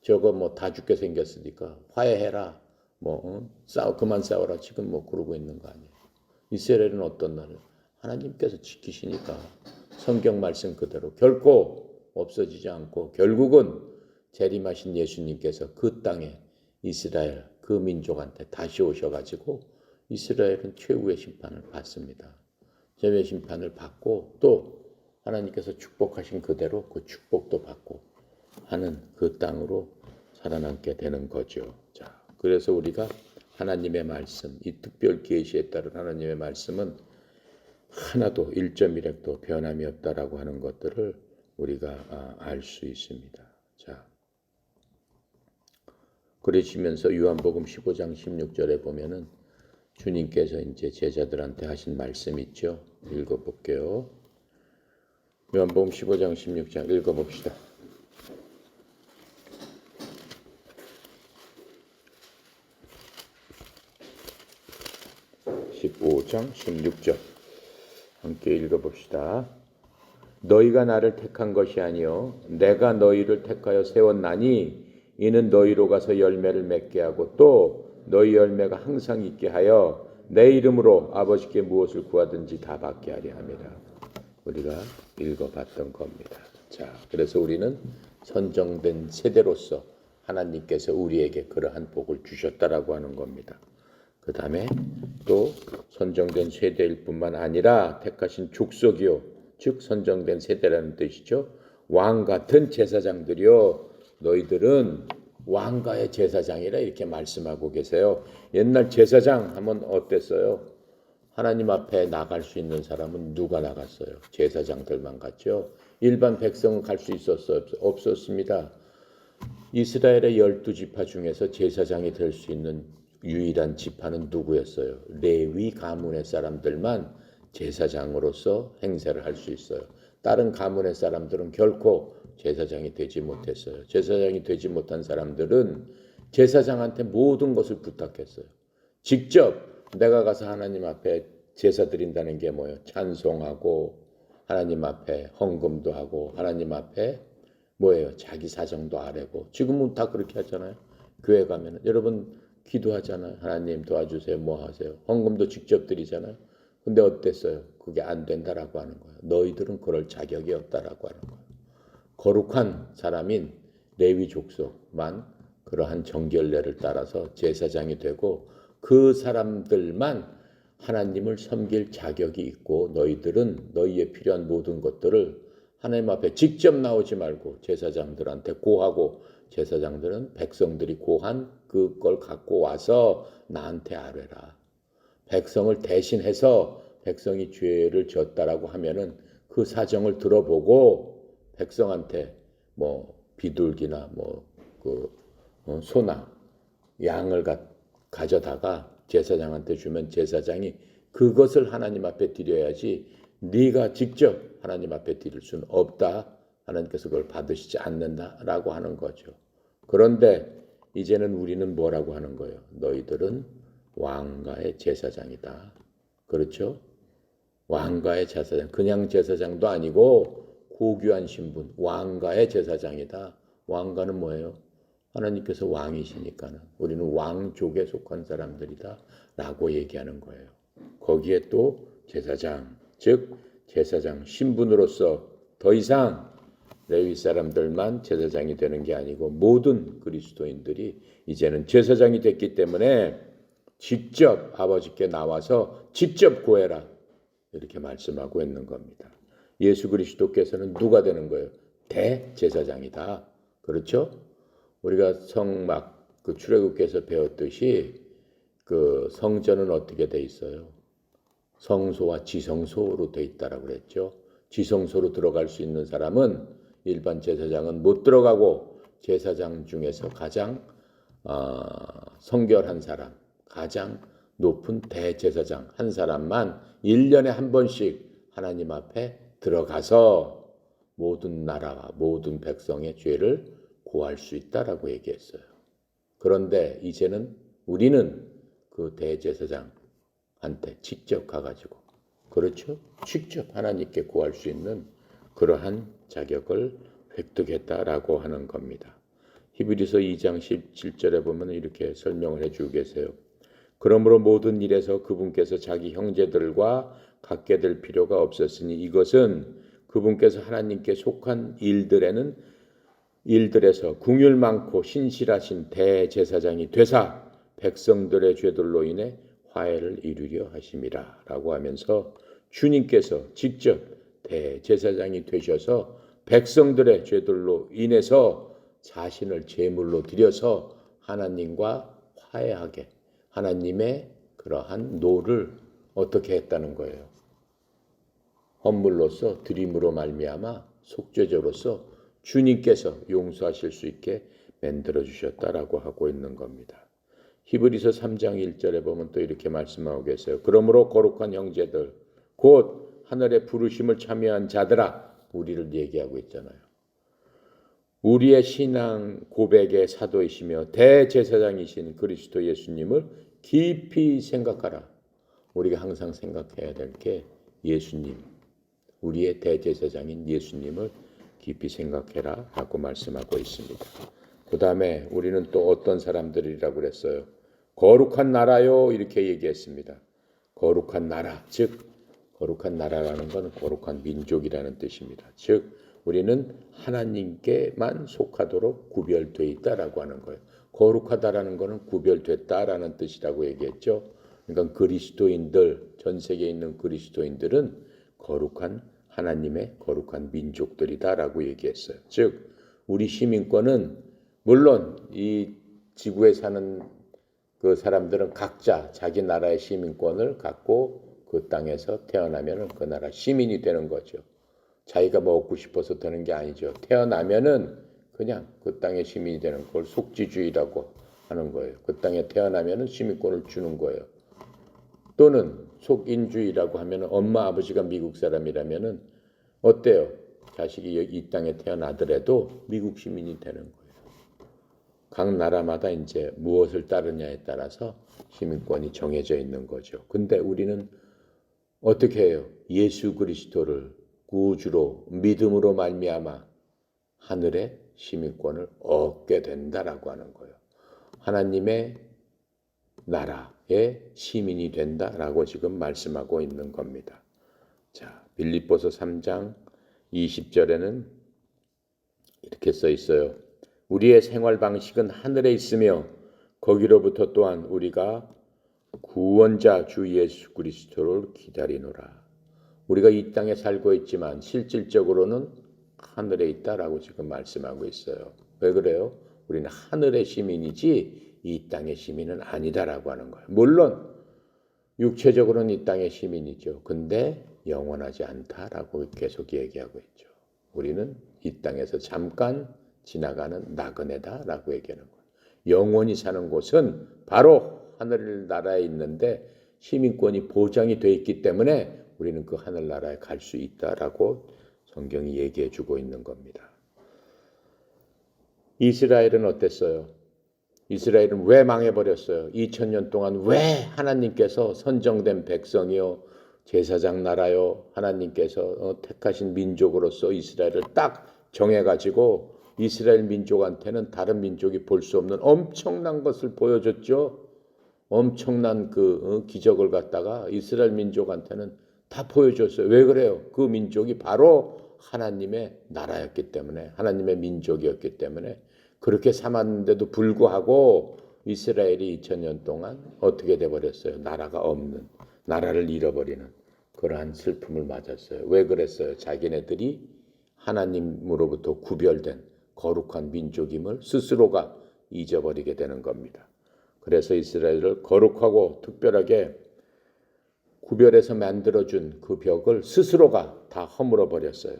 저거 뭐 다 죽게 생겼으니까 화해해라. 그만 싸워라. 지금 뭐 그러고 있는 거 아니에요. 이스라엘은 어떤 날을 하나님께서 지키시니까 성경 말씀 그대로 결코 없어지지 않고 결국은 재림하신 예수님께서 그 땅에 이스라엘 그 민족한테 다시 오셔가지고 이스라엘은 최후의 심판을 받습니다. 죄의 심판을 받고 또 하나님께서 축복하신 그대로 그 축복도 받고 하는 그 땅으로 살아남게 되는 거죠. 자, 그래서 우리가 하나님의 말씀, 이 특별 계시에 따른 하나님의 말씀은 하나도 1.1핵도 변함이 없다라고 하는 것들을 우리가 알 수 있습니다. 자, 그러시면서 요한복음 15장 16절에 보면은 주님께서 이제 제자들한테 하신 말씀 있죠. 읽어볼게요. 요한복음 15장 16장 읽어봅시다. 15장 16절 함께 읽어봅시다. 너희가 나를 택한 것이 아니요 내가 너희를 택하여 세웠나니 이는 너희로 가서 열매를 맺게 하고 또 너희 열매가 항상 있게 하여 내 이름으로 아버지께 무엇을 구하든지 다 받게 하려 함이라. 우리가 읽어봤던 겁니다. 자, 그래서 우리는 선정된 세대로서 하나님께서 우리에게 그러한 복을 주셨다라고 하는 겁니다. 그 다음에 또 선정된 세대일 뿐만 아니라 택하신 족속이요 즉 선정된 세대라는 뜻이죠. 왕 같은 제사장들이요 너희들은 왕가의 제사장이라 이렇게 말씀하고 계세요. 옛날 제사장 하면 어땠어요? 하나님 앞에 나갈 수 있는 사람은 누가 나갔어요? 제사장들만 갔죠. 일반 백성은 갈 수 있었어요? 없었습니다. 이스라엘의 12지파 중에서 제사장이 될 수 있는 유일한 지파는 누구였어요? 레위 가문의 사람들만 제사장으로서 행세를 할 수 있어요. 다른 가문의 사람들은 결코 제사장이 되지 못했어요. 제사장이 되지 못한 사람들은 제사장한테 모든 것을 부탁했어요. 직접 내가 가서 하나님 앞에 제사 드린다는 게 뭐예요? 찬송하고 하나님 앞에 헌금도 하고 하나님 앞에 뭐예요? 자기 사정도 아뢰고. 지금은 다 그렇게 하잖아요. 교회 가면 여러분 기도하잖아요. 하나님 도와주세요. 뭐 하세요? 헌금도 직접 드리잖아요. 근데 어땠어요? 그게 안 된다라고 하는 거예요. 너희들은 그럴 자격이 없다라고 하는 거예요. 거룩한 사람인 레위 족속만 그러한 정결례를 따라서 제사장이 되고 그 사람들만 하나님을 섬길 자격이 있고 너희들은 너희에 필요한 모든 것들을 하나님 앞에 직접 나오지 말고 제사장들한테 고하고 제사장들은 백성들이 고한 그걸 갖고 와서 나한테 아뢰라. 백성을 대신해서 백성이 죄를 졌다라고 하면은 그 사정을 들어보고 백성한테 뭐 비둘기나 소나 양을 가져다가 제사장한테 주면 제사장이 그것을 하나님 앞에 드려야지 네가 직접 하나님 앞에 드릴 수는 없다. 하나님께서 그걸 받으시지 않는다라고 하는 거죠. 그런데 이제는 우리는 뭐라고 하는 거예요? 너희들은 왕가의 제사장이다. 그렇죠? 왕가의 제사장, 그냥 제사장도 아니고 고귀한 신분, 왕가의 제사장이다. 왕가는 뭐예요? 하나님께서 왕이시니까는 우리는 왕족에 속한 사람들이다 라고 얘기하는 거예요. 거기에 또 제사장, 즉 제사장 신분으로서 더 이상 레위 사람들만 제사장이 되는 게 아니고 모든 그리스도인들이 이제는 제사장이 됐기 때문에 직접 아버지께 나와서 직접 구해라 이렇게 말씀하고 있는 겁니다. 예수 그리스도께서는 누가 되는 거예요? 대제사장이다. 그렇죠? 우리가 성막 출애굽기에서 배웠듯이 그 성전은 어떻게 돼 있어요? 성소와 지성소로 돼 있다라고 그랬죠. 지성소로 들어갈 수 있는 사람은 일반 제사장은 못 들어가고 제사장 중에서 가장 성결한 사람, 가장 높은 대제사장 한 사람만 1년에 한 번씩 하나님 앞에 들어가서 모든 나라와 모든 백성의 죄를 고할 수 있다라고 얘기했어요. 그런데 이제는 우리는 그 대제사장한테 직접 가가지고 그렇죠? 직접 하나님께 구할 수 있는 그러한 자격을 획득했다라고 하는 겁니다. 히브리서 2장 17절에 보면 이렇게 설명을 해주고 계세요. 그러므로 모든 일에서 그분께서 자기 형제들과 같게 될 필요가 없었으니 이것은 그분께서 하나님께 속한 일들에서 궁율 많고 신실하신 대제사장이 되사 백성들의 죄들로 인해 화해를 이루려 하심이라 라고 하면서 주님께서 직접 대제사장이 되셔서 백성들의 죄들로 인해서 자신을 제물로 드려서 하나님과 화해하게 하나님의 그러한 노를 어떻게 했다는 거예요. 헌물로서 드림으로 말미암아 속죄제로서 주님께서 용서하실 수 있게 만들어 주셨다라고 하고 있는 겁니다. 히브리서 3장 1절에 보면 또 이렇게 말씀하고 계세요. 그러므로 거룩한 형제들 곧 하늘의 부르심을 참여한 자들아, 우리를 얘기하고 있잖아요. 우리의 신앙 고백의 사도이시며 대제사장이신 그리스도 예수님을 깊이 생각하라. 우리가 항상 생각해야 될 게 예수님, 우리의 대제사장인 예수님을 깊이 생각해라 하고 말씀하고 있습니다. 그 다음에 우리는 또 어떤 사람들이라고 그랬어요? 거룩한 나라요, 이렇게 얘기했습니다. 거룩한 나라, 즉 거룩한 나라라는 건 거룩한 민족이라는 뜻입니다. 즉 우리는 하나님께만 속하도록 구별되어 있다라고 하는 거예요. 거룩하다라는 것은 구별됐다라는 뜻이라고 얘기했죠. 그러니까 그리스도인들, 전 세계에 있는 그리스도인들은 거룩한 하나님의 거룩한 민족들이다라고 얘기했어요. 즉 우리 시민권은 물론 이 지구에 사는 그 사람들은 각자 자기 나라의 시민권을 갖고 그 땅에서 태어나면 그 나라 시민이 되는 거죠. 자기가 먹고 싶어서 되는 게 아니죠. 태어나면은 그냥 그 땅의 시민이 되는 걸 속지주의라고 하는 거예요. 그 땅에 태어나면은 시민권을 주는 거예요. 또는 속인주의라고 하면은 엄마 아버지가 미국 사람이라면은 어때요? 자식이 이 땅에 태어나더라도 미국 시민이 되는 거예요. 각 나라마다 이제 무엇을 따르냐에 따라서 시민권이 정해져 있는 거죠. 근데 우리는 어떻게 해요? 예수 그리스도를 구주로 믿음으로 말미암아 하늘의 시민권을 얻게 된다라고 하는 거예요. 하나님의 나라의 시민이 된다라고 지금 말씀하고 있는 겁니다. 자, 빌립보서 3장 20절에는 이렇게 써 있어요. 우리의 생활 방식은 하늘에 있으며 거기로부터 또한 우리가 구원자 주 예수 그리스도를 기다리노라. 우리가 이 땅에 살고 있지만 실질적으로는 하늘에 있다라고 지금 말씀하고 있어요. 왜 그래요? 우리는 하늘의 시민이지 이 땅의 시민은 아니다라고 하는 거예요. 물론 육체적으로는 이 땅의 시민이죠. 근데 영원하지 않다라고 계속 얘기하고 있죠. 우리는 이 땅에서 잠깐 지나가는 나그네다라고 얘기하는 거예요. 영원히 사는 곳은 바로 하늘나라에 있는데 시민권이 보장이 돼 있기 때문에 우리는 그 하늘나라에 갈 수 있다라고 성경이 얘기해 주고 있는 겁니다. 이스라엘은 어땠어요? 이스라엘은 왜 망해버렸어요? 2000년 동안 왜 하나님께서 선정된 백성이요, 제사장 나라요, 하나님께서 택하신 민족으로서 이스라엘을 딱 정해가지고 이스라엘 민족한테는 다른 민족이 볼 수 없는 엄청난 것을 보여줬죠. 엄청난 그 기적을 갖다가 이스라엘 민족한테는 다 보여줬어요. 왜 그래요? 그 민족이 바로 하나님의 나라였기 때문에, 하나님의 민족이었기 때문에 그렇게 삼았는데도 불구하고 이스라엘이 2000년 동안 어떻게 돼버렸어요? 나라가 없는, 나라를 잃어버리는 그러한 슬픔을 맞았어요. 왜 그랬어요? 자기네들이 하나님으로부터 구별된 거룩한 민족임을 스스로가 잊어버리게 되는 겁니다. 그래서 이스라엘을 거룩하고 특별하게 구별해서 만들어준 그 벽을 스스로가 다 허물어 버렸어요.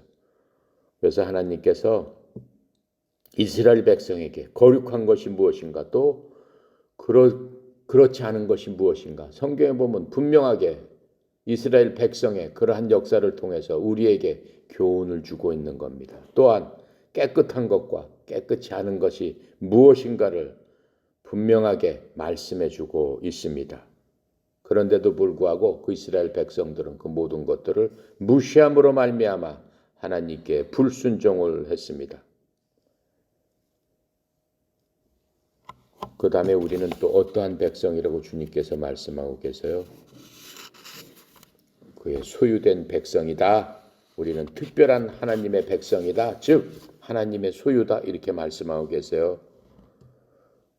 그래서 하나님께서 이스라엘 백성에게 거룩한 것이 무엇인가, 또 그렇지 않은 것이 무엇인가, 성경에 보면 분명하게 이스라엘 백성의 그러한 역사를 통해서 우리에게 교훈을 주고 있는 겁니다. 또한 깨끗한 것과 깨끗지 않은 것이 무엇인가를 분명하게 말씀해 주고 있습니다. 그런데도 불구하고 그 이스라엘 백성들은 그 모든 것들을 무시함으로 말미암아 하나님께 불순종을 했습니다. 그 다음에 우리는 또 어떠한 백성이라고 주님께서 말씀하고 계세요? 그의 소유된 백성이다. 우리는 특별한 하나님의 백성이다. 즉 하나님의 소유다. 이렇게 말씀하고 계세요.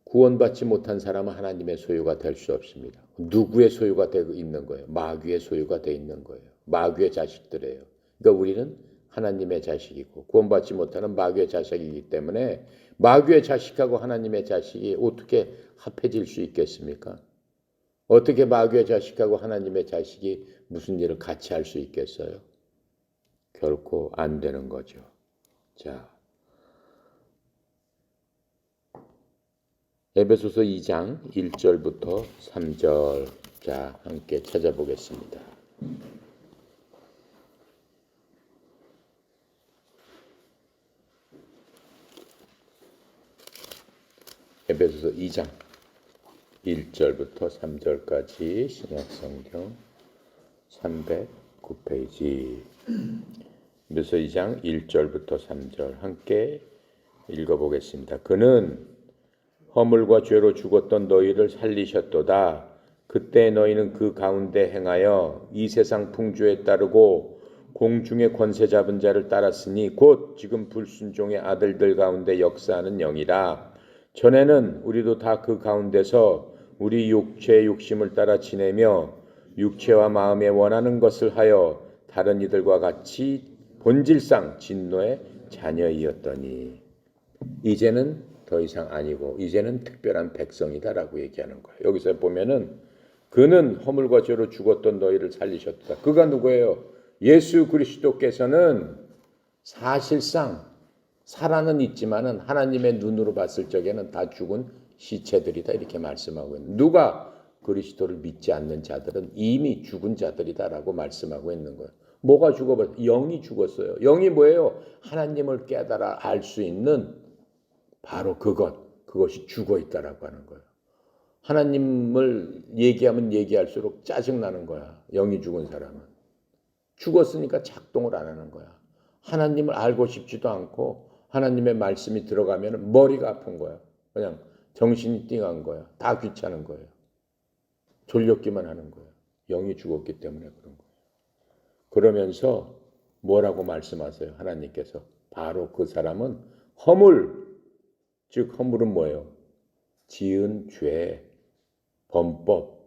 구원받지 못한 사람은 하나님의 소유가 될 수 없습니다. 누구의 소유가 되고 있는 거예요? 마귀의 소유가 되어 있는 거예요. 마귀의 자식들이에요. 그러니까 우리는 하나님의 자식이고 구원받지 못하는 마귀의 자식이기 때문에 마귀의 자식하고 하나님의 자식이 어떻게 합해질 수 있겠습니까? 어떻게 마귀의 자식하고 하나님의 자식이 무슨 일을 같이 할 수 있겠어요? 결코 안 되는 거죠. 자, 에베소서 2장 1절부터 3절 자 함께 찾아보겠습니다. 에베소서 2장 1절부터 3절까지 신약성경 309페이지 에베소서 2장 1절부터 3절 함께 읽어보겠습니다. 그는 허물과 죄로 죽었던 너희를 살리셨도다. 그때 너희는 그 가운데 행하여 이 세상 풍조에 따르고 공중의 권세 잡은 자를 따랐으니 곧 지금 불순종의 아들들 가운데 역사하는 영이라. 전에는 우리도 다 그 가운데서 우리 육체의 욕심을 따라 지내며 육체와 마음에 원하는 것을 하여 다른 이들과 같이 본질상 진노의 자녀이었더니 이제는 더 이상 아니고 이제는 특별한 백성이다라고 얘기하는 거예요. 여기서 보면은 그는 허물과 죄로 죽었던 너희를 살리셨다. 그가 누구예요? 예수 그리스도께서는 사실상 살아는 있지만은 하나님의 눈으로 봤을 적에는 다 죽은 시체들이다 이렇게 말씀하고 있는. 누가 그리스도를 믿지 않는 자들은 이미 죽은 자들이다라고 말씀하고 있는 거예요. 뭐가 죽어버렸어요? 영이 죽었어요. 영이 뭐예요? 하나님을 깨달아 알 수 있는 바로 그것이 죽어 있다라고 하는 거예요. 하나님을 얘기하면 얘기할수록 짜증나는 거야. 영이 죽은 사람은. 죽었으니까 작동을 안 하는 거야. 하나님을 알고 싶지도 않고 하나님의 말씀이 들어가면 머리가 아픈 거야. 그냥 정신이 띵한 거야. 다 귀찮은 거예요. 졸렸기만 하는 거예요. 영이 죽었기 때문에 그런 거예요. 그러면서 뭐라고 말씀하세요? 하나님께서. 바로 그 사람은 허물, 즉 허물은 뭐예요? 지은 죄, 범법,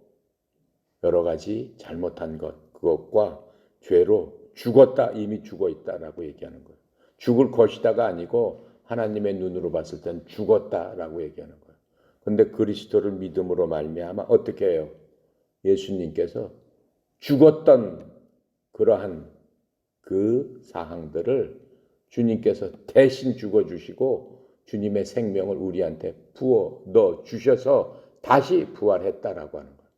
여러 가지 잘못한 것, 그것과 죄로 죽었다, 이미 죽어 있다라고 얘기하는 거예요. 죽을 것이다가 아니고 하나님의 눈으로 봤을 땐 죽었다라고 얘기하는 거예요. 그런데 그리스도를 믿음으로 말미암아 어떻게 해요? 예수님께서 죽었던 그러한 그 사항들을 주님께서 대신 죽어주시고 주님의 생명을 우리한테 부어 넣어 주셔서 다시 부활했다라고 하는 거예요.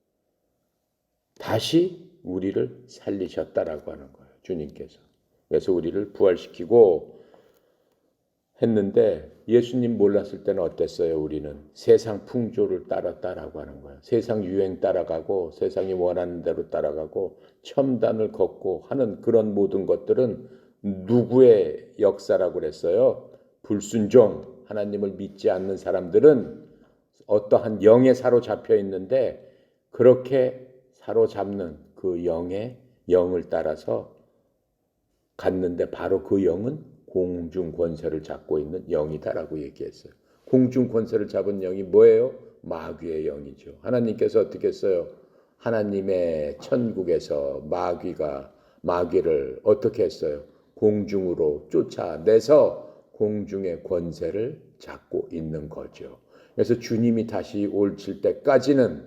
다시 우리를 살리셨다라고 하는 거예요. 주님께서. 그래서 우리를 부활시키고 했는데 예수님 몰랐을 때는 어땠어요? 우리는 세상 풍조를 따랐다라고 하는 거예요. 세상 유행 따라가고 세상이 원하는 대로 따라가고 첨단을 걷고 하는 그런 모든 것들은 누구의 역사라고 그랬어요? 불순종, 하나님을 믿지 않는 사람들은 어떠한 영에 사로잡혀 있는데 그렇게 사로잡는 그 영을 따라서 갔는데 바로 그 영은 공중 권세를 잡고 있는 영이다라고 얘기했어요. 공중 권세를 잡은 영이 뭐예요? 마귀의 영이죠. 하나님께서 어떻게 했어요? 하나님의 천국에서 마귀를 어떻게 했어요? 공중으로 쫓아내서 공중의 권세를 잡고 있는 거죠. 그래서 주님이 다시 오실 때까지는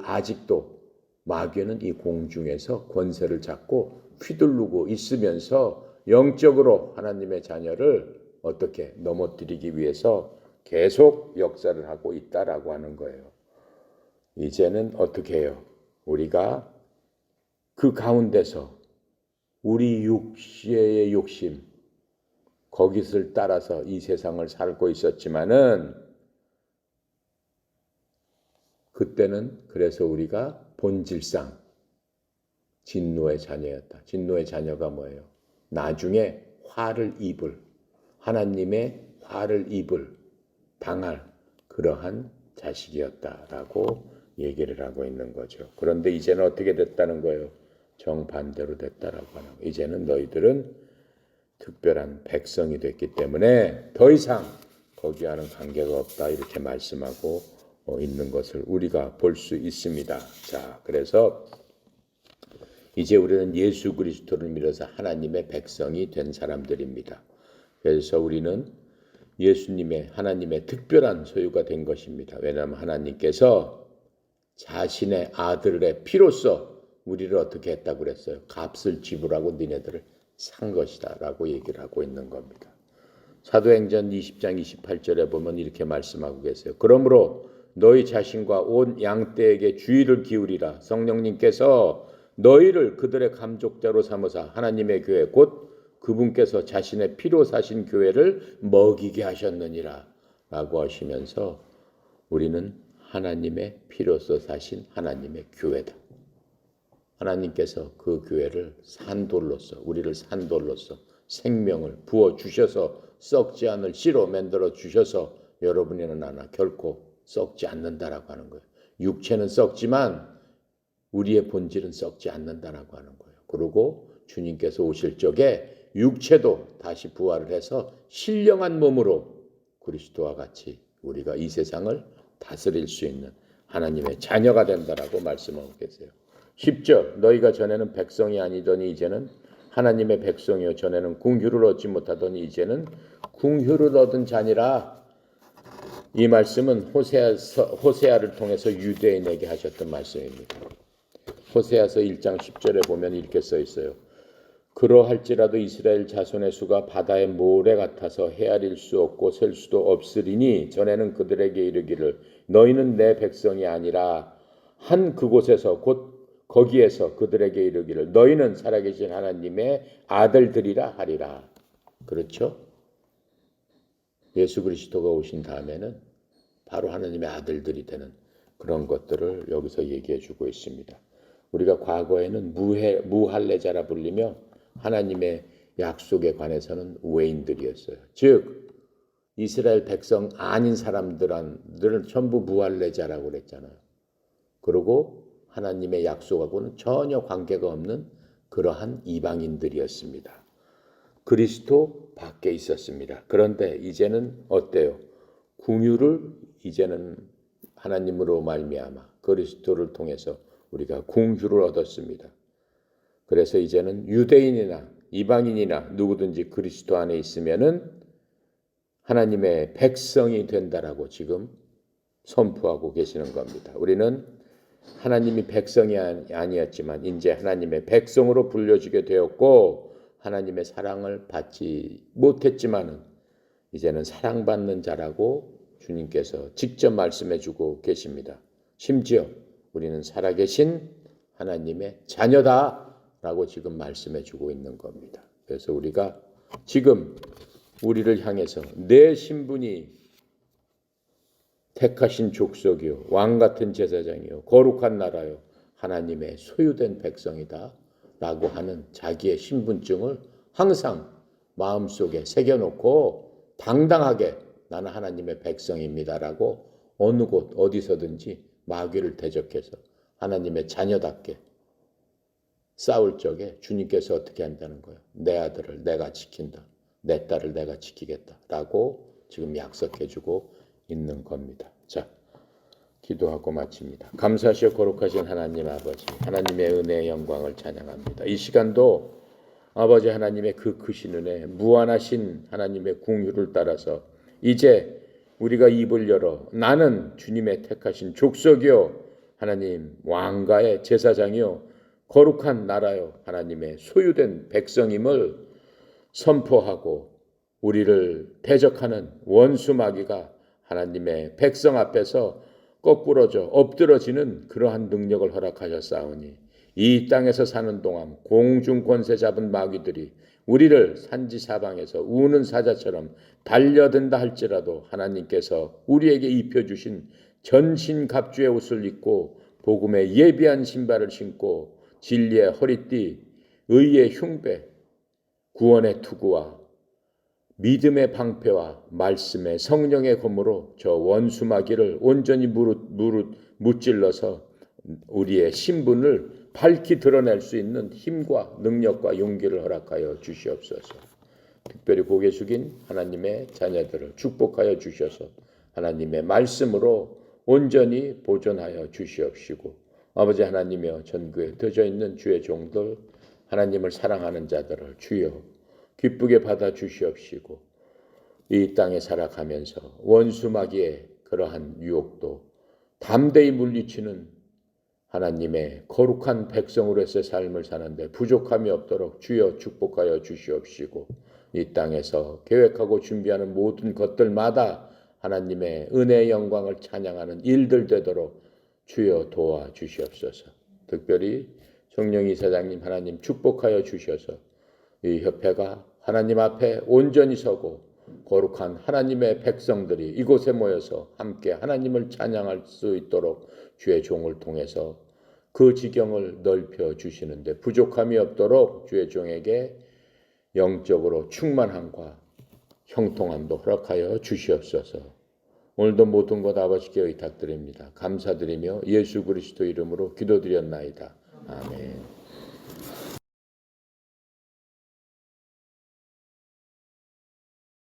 아직도 마귀는 이 공중에서 권세를 잡고 휘두르고 있으면서 영적으로 하나님의 자녀를 어떻게 넘어뜨리기 위해서 계속 역사를 하고 있다라고 하는 거예요. 이제는 어떻게 해요? 우리가 그 가운데서 우리 육체의 욕심, 거기를 따라서 이 세상을 살고 있었지만은 그때는 그래서 우리가 본질상 진노의 자녀였다. 진노의 자녀가 뭐예요? 나중에 하나님의 화를 당할 그러한 자식이었다라고 얘기를 하고 있는 거죠. 그런데 이제는 어떻게 됐다는 거예요? 정반대로 됐다라고 하는 거예요. 이제는 너희들은 특별한 백성이 됐기 때문에 더 이상 거기와는 관계가 없다 이렇게 말씀하고 있는 것을 우리가 볼 수 있습니다. 자, 그래서 이제 우리는 예수 그리스도를 믿어서 하나님의 백성이 된 사람들입니다. 그래서 우리는 하나님의 특별한 소유가 된 것입니다. 왜냐하면 하나님께서 자신의 아들의 피로써 우리를 어떻게 했다고 그랬어요? 값을 지불하고 니네들을 산 것이다 라고 얘기를 하고 있는 겁니다. 사도행전 20장 28절에 보면 이렇게 말씀하고 계세요. 그러므로 너희 자신과 온 양떼에게 주의를 기울이라. 성령님께서 너희를 그들의 감족자로 삼으사 하나님의 교회 곧 그분께서 자신의 피로 사신 교회를 먹이게 하셨느니라 라고 하시면서 우리는 하나님의 피로서 사신 하나님의 교회다. 하나님께서 그 교회를 산돌로서 우리를 산돌로서 생명을 부어주셔서 썩지 않을 씨로 만들어 주셔서 여러분이나 나나 결코 썩지 않는다라고 하는 거예요. 육체는 썩지만 우리의 본질은 썩지 않는다라고 하는 거예요. 그리고 주님께서 오실 적에 육체도 다시 부활을 해서 신령한 몸으로 그리스도와 같이 우리가 이 세상을 다스릴 수 있는 하나님의 자녀가 된다라고 말씀하고 계세요. 10절 너희가 전에는 백성이 아니더니 이제는 하나님의 백성이요 전에는 궁휼을 얻지 못하더니 이제는 궁휼을 얻은 자니라. 이 말씀은 호세아를 통해서 유대인에게 하셨던 말씀입니다. 호세아서 1장 10절에 보면 이렇게 써 있어요. 그러할지라도 이스라엘 자손의 수가 바다의 모래 같아서 헤아릴 수 없고 셀 수도 없으리니 전에는 그들에게 이르기를 너희는 내 백성이 아니라 한 그곳에서 곧 거기에서 그들에게 이르기를 너희는 살아계신 하나님의 아들들이라 하리라. 그렇죠? 예수 그리스도가 오신 다음에는 바로 하나님의 아들들이 되는 그런 것들을 여기서 얘기해 주고 있습니다. 우리가 과거에는 무할례자라 불리며 하나님의 약속에 관해서는 외인들이었어요. 즉 이스라엘 백성 아닌 사람들은 전부 무할례자라고 그랬잖아요. 그리고 하나님의 약속하고는 전혀 관계가 없는 그러한 이방인들이었습니다. 그리스도 밖에 있었습니다. 그런데 이제는 어때요? 궁유를 이제는 하나님으로 말미암아 그리스도를 통해서 우리가 궁유를 얻었습니다. 그래서 이제는 유대인이나 이방인이나 누구든지 그리스도 안에 있으면은 하나님의 백성이 된다라고 지금 선포하고 계시는 겁니다. 우리는 하나님이 백성이 아니었지만 이제 하나님의 백성으로 불려지게 되었고 하나님의 사랑을 받지 못했지만은 이제는 사랑받는 자라고 주님께서 직접 말씀해 주고 계십니다. 심지어 우리는 살아계신 하나님의 자녀다라고 지금 말씀해 주고 있는 겁니다. 그래서 우리가 지금 우리를 향해서 내 신분이 택하신 족속이요 왕같은 제사장이요 거룩한 나라요 하나님의 소유된 백성이다 라고 하는 자기의 신분증을 항상 마음속에 새겨놓고 당당하게 나는 하나님의 백성입니다 라고 어느 곳 어디서든지 마귀를 대적해서 하나님의 자녀답게 싸울 적에 주님께서 어떻게 한다는 거예요? 내 아들을 내가 지킨다. 내 딸을 내가 지키겠다 라고 지금 약속해주고 있는 겁니다. 자, 기도하고 마칩니다. 감사하시오 거룩하신 하나님 아버지, 하나님의 은혜의 영광을 찬양합니다. 이 시간도 아버지 하나님의 그 크신 은혜, 무한하신 하나님의 궁유를 따라서 이제 우리가 입을 열어 나는 주님의 택하신 족속이요 하나님 왕가의 제사장이요 거룩한 나라요 하나님의 소유된 백성임을 선포하고 우리를 대적하는 원수 마귀가 하나님의 백성 앞에서 거꾸러져 엎드러지는 그러한 능력을 허락하셨사오니 이 땅에서 사는 동안 공중 권세 잡은 마귀들이 우리를 산지 사방에서 우는 사자처럼 달려든다 할지라도 하나님께서 우리에게 입혀주신 전신갑주의 옷을 입고 복음의 예비한 신발을 신고 진리의 허리띠, 의의 흉배, 구원의 투구와 믿음의 방패와 말씀의 성령의 검으로 저 원수 마귀를 온전히 무찔러서 우리의 신분을 밝히 드러낼 수 있는 힘과 능력과 용기를 허락하여 주시옵소서. 특별히 고개 숙인 하나님의 자녀들을 축복하여 주셔서 하나님의 말씀으로 온전히 보존하여 주시옵시고 아버지 하나님이여 전국에 터져 있는 주의 종들 하나님을 사랑하는 자들을 주여 기쁘게 받아 주시옵시고 이 땅에 살아가면서 원수 마귀의 그러한 유혹도 담대히 물리치는 하나님의 거룩한 백성으로서의 삶을 사는데 부족함이 없도록 주여 축복하여 주시옵시고 이 땅에서 계획하고 준비하는 모든 것들마다 하나님의 은혜의 영광을 찬양하는 일들 되도록 주여 도와주시옵소서. 특별히 성령 이사장님 하나님 축복하여 주셔서 이 협회가 하나님 앞에 온전히 서고 거룩한 하나님의 백성들이 이곳에 모여서 함께 하나님을 찬양할 수 있도록 주의 종을 통해서 그 지경을 넓혀 주시는데 부족함이 없도록 주의 종에게 영적으로 충만함과 형통함도 허락하여 주시옵소서. 오늘도 모든 것 아버지께 의탁드립니다. 감사드리며 예수 그리스도 이름으로 기도드렸나이다. 아멘.